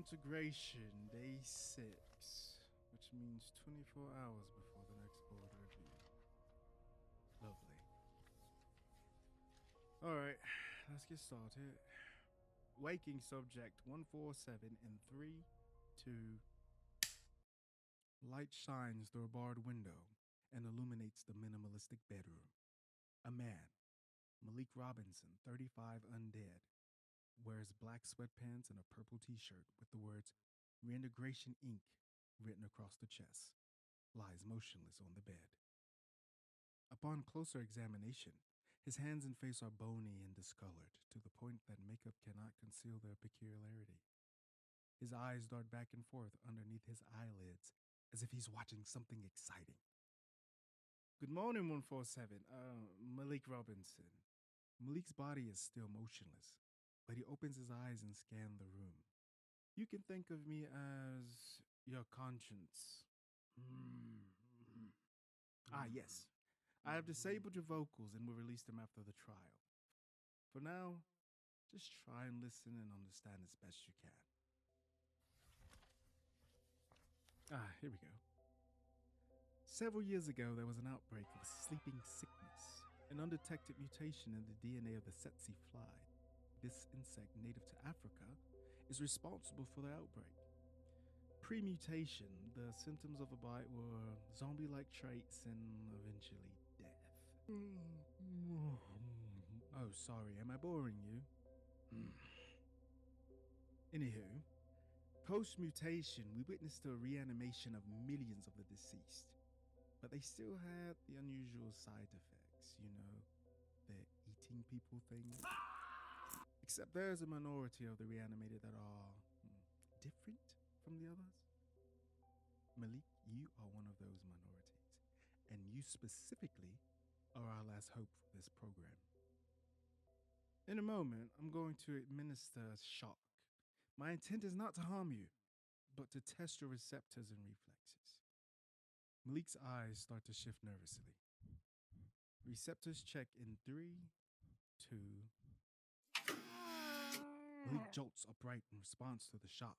Reintegration, day 6, which means 24 hours before the next board review. Lovely. Alright, let's get started. Waking subject 147 in 3, 2. Light shines through a barred window and illuminates the minimalistic bedroom. A man, Malik Robinson, 35, undead, wears black sweatpants and a purple t-shirt with the words Reintegration Inc. written across the chest, lies motionless on the bed. Upon closer examination, his hands and face are bony and discolored to the point that makeup cannot conceal their peculiarity. His eyes dart back and forth underneath his eyelids as if he's watching something exciting. Good morning, 147. Malik Robinson. Malik's body is still motionless, but he opens his eyes and scans the room. You can think of me as your conscience. Yes. I have disabled your vocals and will release them after the trial. For now, just try and listen and understand as best you can. Here we go. Several years ago, there was an outbreak of sleeping sickness, an undetected mutation in the DNA of the tsetse fly. This insect, native to Africa, is responsible for the outbreak. Pre-mutation, the symptoms of a bite were zombie-like traits and eventually death. Oh, sorry, am I boring you? Anywho, post-mutation, we witnessed a reanimation of millions of the deceased, but they still had the unusual side effects, the eating people thing. Except there's a minority of the reanimated that are different from the others. Malik, you are one of those minorities, and you specifically are our last hope for this program. In a moment, I'm going to administer a shock. My intent is not to harm you, but to test your receptors and reflexes. Malik's eyes start to shift nervously. Receptors check in 3, 2. Malik jolts upright in response to the shock.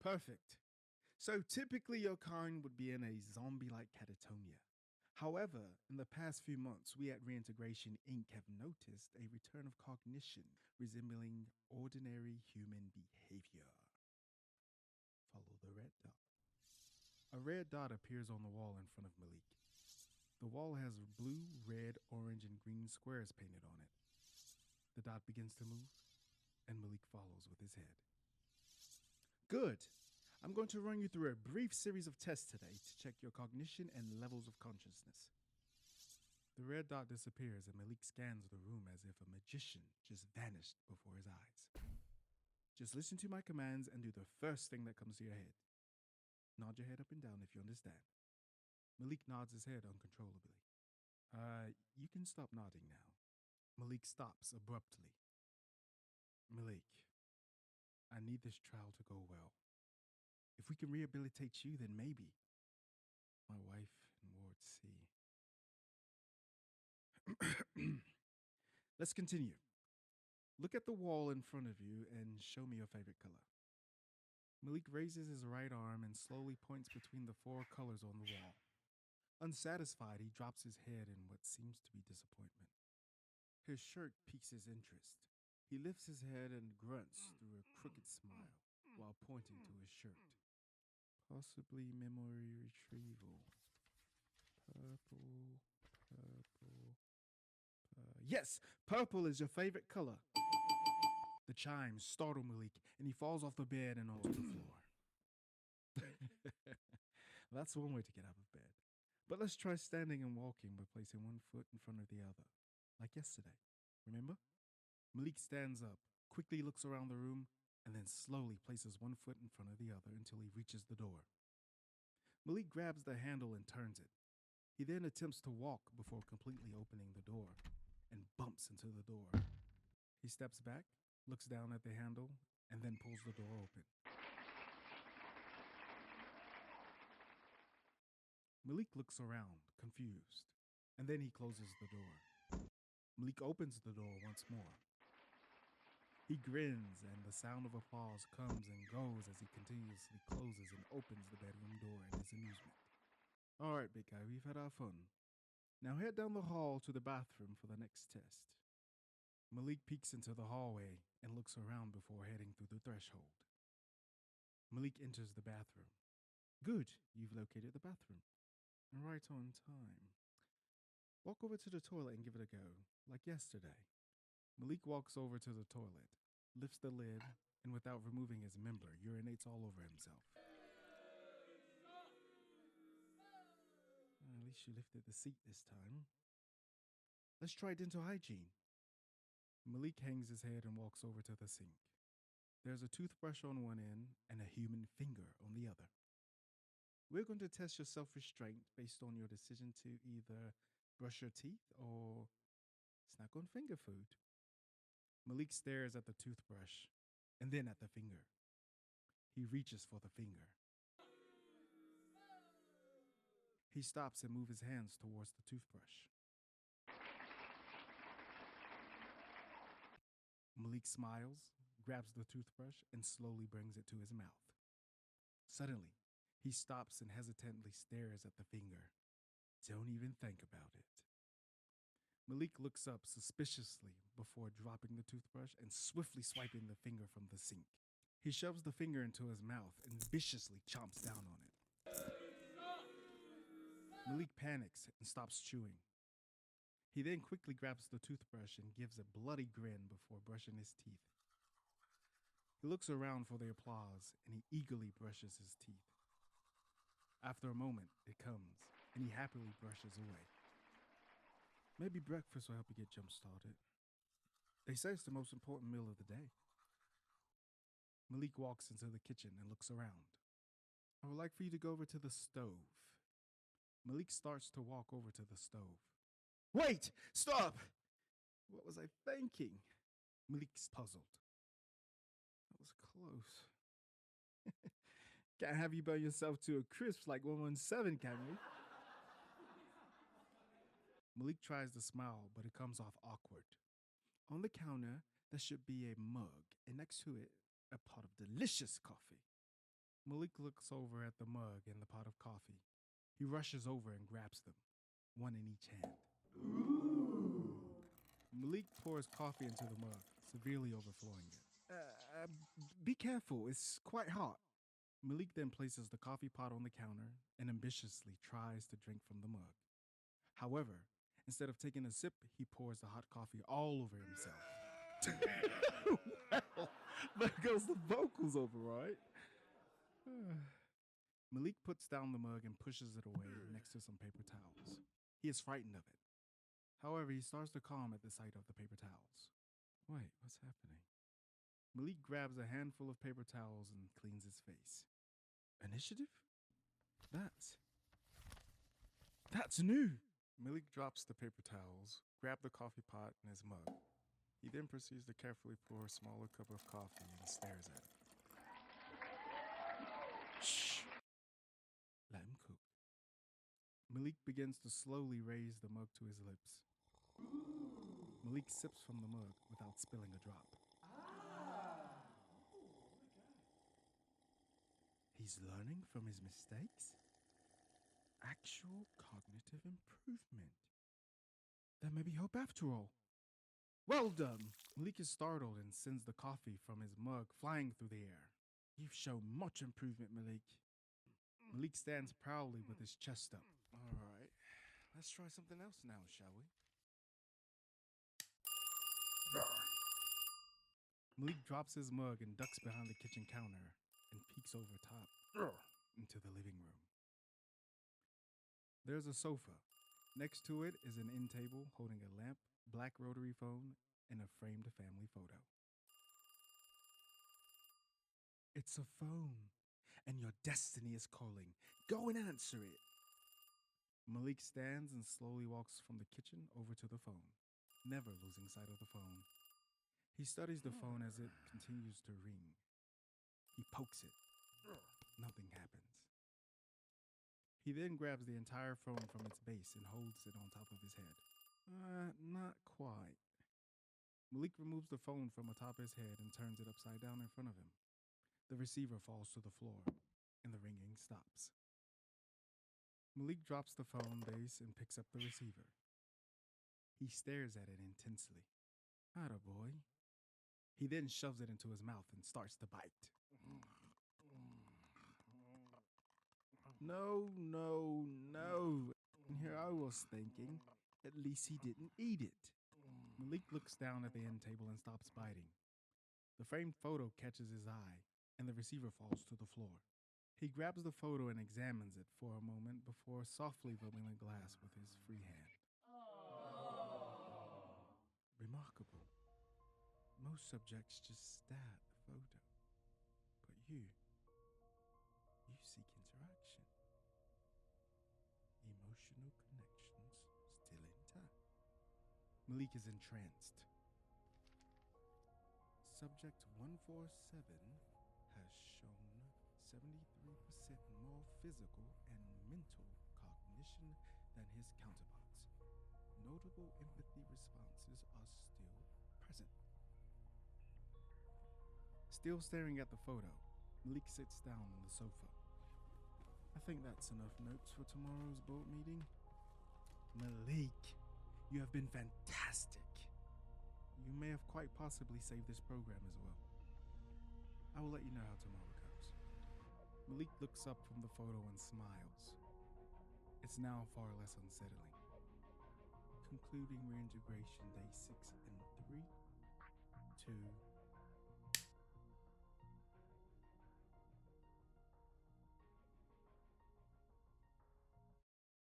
Perfect. So typically your kind would be in a zombie-like catatonia. However, in the past few months, we at Reintegration Inc. have noticed a return of cognition resembling ordinary human behavior. Follow the red dot. A red dot appears on the wall in front of Malik. The wall has blue, red, orange, and green squares painted on it. The dot begins to move, and Malik follows with his head. Good. I'm going to run you through a brief series of tests today to check your cognition and levels of consciousness. The red dot disappears and Malik scans the room as if a magician just vanished before his eyes. Just listen to my commands and do the first thing that comes to your head. Nod your head up and down if you understand. Malik nods his head uncontrollably. You can stop nodding now. Malik stops abruptly. Malik, I need this trial to go well. If we can rehabilitate you, then maybe. My wife in Ward C. Let's continue. Look at the wall in front of you and show me your favorite color. Malik raises his right arm and slowly points between the 4 colors on the wall. Unsatisfied, he drops his head in what seems to be disappointment. His shirt piques his interest. He lifts his head and grunts through a crooked smile while pointing to his shirt. Possibly memory retrieval. Purple. Yes, purple is your favorite color. The chimes startle Malik, and he falls off the bed and onto the floor. That's one way to get out of bed. But let's try standing and walking by placing one foot in front of the other, like yesterday. Remember? Malik stands up, quickly looks around the room, and then slowly places one foot in front of the other until he reaches the door. Malik grabs the handle and turns it. He then attempts to walk before completely opening the door and bumps into the door. He steps back, looks down at the handle, and then pulls the door open. Malik looks around, confused, and then he closes the door. Malik opens the door once more. He grins, and the sound of applause comes and goes as he continuously closes and opens the bedroom door in his amusement. All right, big guy, we've had our fun. Now head down the hall to the bathroom for the next test. Malik peeks into the hallway and looks around before heading through the threshold. Malik enters the bathroom. Good, you've located the bathroom. Right on time. Walk over to the toilet and give it a go, like yesterday. Malik walks over to the toilet, lifts the lid, and without removing his member, urinates all over himself. At least you lifted the seat this time. Let's try dental hygiene. Malik hangs his head and walks over to the sink. There's a toothbrush on one end and a human finger on the other. We're going to test your self-restraint based on your decision to either brush your teeth or snack on finger food. Malik stares at the toothbrush and then at the finger. He reaches for the finger. He stops and moves his hands towards the toothbrush. Malik smiles, grabs the toothbrush, and slowly brings it to his mouth. Suddenly, he stops and hesitantly stares at the finger. Don't even think about it. Malik looks up suspiciously before dropping the toothbrush and swiftly swiping the finger from the sink. He shoves the finger into his mouth and viciously chomps down on it. Malik panics and stops chewing. He then quickly grabs the toothbrush and gives a bloody grin before brushing his teeth. He looks around for the applause and he eagerly brushes his teeth. After a moment, it comes, and he happily brushes away. Maybe breakfast will help you get jump-started. They say it's the most important meal of the day. Malik walks into the kitchen and looks around. I would like for you to go over to the stove. Malik starts to walk over to the stove. Wait! Stop! What was I thinking? Malik's puzzled. That was close. Can't have you burn yourself to a crisp like 117, can we? Malik tries to smile, but it comes off awkward. On the counter, there should be a mug, and next to it, a pot of delicious coffee. Malik looks over at the mug and the pot of coffee. He rushes over and grabs them, one in each hand. Ooh. Malik pours coffee into the mug, severely overflowing it. Be careful, it's quite hot. Malik then places the coffee pot on the counter and ambitiously tries to drink from the mug. However, instead of taking a sip, he pours the hot coffee all over himself. Well, there goes the vocals over, right? Malik puts down the mug and pushes it away next to some paper towels. He is frightened of it. However, he starts to calm at the sight of the paper towels. Wait, what's happening? Malik grabs a handful of paper towels and cleans his face. Initiative? That's new. Malik drops the paper towels, grabs the coffee pot and his mug. He then proceeds to carefully pour a smaller cup of coffee and stares at it. Shh! Let him cook. Malik begins to slowly raise the mug to his lips. Malik sips from the mug without spilling a drop. He's learning from his mistakes? Actual cognitive improvement. There may be hope after all. Well done! Malik is startled and sends the coffee from his mug flying through the air. You've shown much improvement, Malik. Malik stands proudly with his chest up. All right, let's try something else now, shall we? Malik drops his mug and ducks behind the kitchen counter and peeks over top into the living room. There's a sofa. Next to it is an end table holding a lamp, black rotary phone, and a framed family photo. It's a phone, and your destiny is calling. Go and answer it. Malik stands and slowly walks from the kitchen over to the phone, never losing sight of the phone. He studies the phone as it continues to ring. He pokes it. Nothing happens. He then grabs the entire phone from its base and holds it on top of his head. Not quite. Malik removes the phone from atop his head and turns it upside down in front of him. The receiver falls to the floor, and the ringing stops. Malik drops the phone base and picks up the receiver. He stares at it intensely. Atta boy. He then shoves it into his mouth and starts to bite. No, no, no. And here I was thinking, at least he didn't eat it. Malik looks down at the end table and stops biting. The framed photo catches his eye, and the receiver falls to the floor. He grabs the photo and examines it for a moment before softly rubbing the glass with his free hand. Remarkable. Most subjects just stare at the photo. But you seek interaction. Emotional connections still intact. Malik is entranced. Subject 147 has shown 73% more physical and mental cognition than his counterparts. Notable empathy responses are still present. Still staring at the photo, Malik sits down on the sofa. I think that's enough notes for tomorrow's board meeting. Malik, you have been fantastic. You may have quite possibly saved this program as well. I will let you know how tomorrow goes. Malik looks up from the photo and smiles. It's now far less unsettling. Concluding reintegration day 6 and 3, 2,